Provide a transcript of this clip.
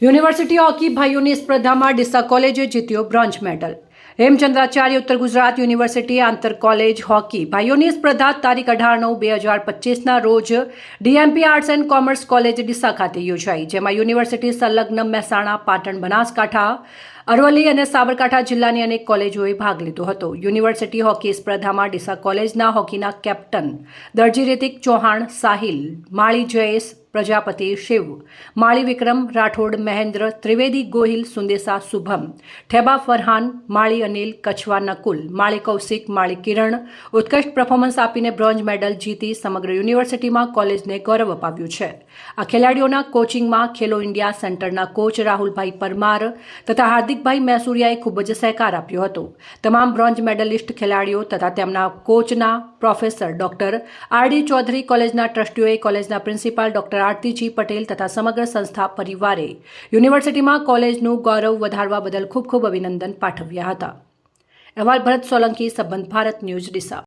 University hockey ભાઈઓની સ્પર્ધામાં ડીસા કોલેજે જીત્યો bronze medal. Hemchandracharya Uttar Gujarat university આંતર કોલેજ હોકી ભાઈઓની સ્પર્ધા તારીખ 18/9/2025ના રોજ DMP arts and commerce college Deesa ખાતે યોજાઈ, જેમાં યુનિવર્સિટી સંલગ્ન મહેસાણા, પાટણ, બનાસકાંઠા, અરવલ્લી અને સાબરકાંઠા જિલ્લાની અનેક કોલેજોએ ભાગ લીધો હતો। યુનિવર્સિટી હોકી સ્પર્ધામાં ડીસા કોલેજના હોકીના કેપ્ટન દરજી રિતિક ચૌહાણ, સાહિલ માળી, જયેશ પ્રજાપતિ, શિવ માળી, વિક્રમ રાઠોડ, મહેન્દ્ર ત્રિવેદી, ગોહિલ સુંદેસા, શુભમ ઠેબા, ફરહાન માળી, અનિલ કછવા, નકુલ માળી, કૌશિક માળી, કિરણ ઉત્કૃષ્ટ પરફોર્મન્સ આપીને બ્રોન્ઝ મેડલ જીતી સમગ્ર યુનિવર્સિટીમાં કોલેજને ગૌરવ અપાવ્યું છે। આ ખેલાડીઓના કોચિંગમાં ખેલો ઇન્ડિયા સેન્ટરના કોચ રાહુલભાઈ પરમાર તથા હાર્દિકભાઈ મૈસુરિયાએ ખૂબ જ સહકાર આપ્યો હતો। તમામ બ્રોન્ઝ મેડલિસ્ટ ખેલાડીઓ તથા તેમના કોચના પ્રોફેસર ડોક્ટર આર.ડી. ચૌધરી, કોલેજના ટ્રસ્ટીઓએ, કોલેજના પ્રિન્સિપાલ ડોક્ટર આરતીજી પટેલ તથા સમગ્ર સંસ્થા પરિવારે યુનિવર્સિટીમાં કોલેજનું ગૌરવ વધારવા બદલ ખૂબ ખૂબ અભિનંદન પાઠવ્યા હતા। અહેવાલ ભરત સોલંકી, સંબંધ ભારત ન્યૂઝ, ડીસા।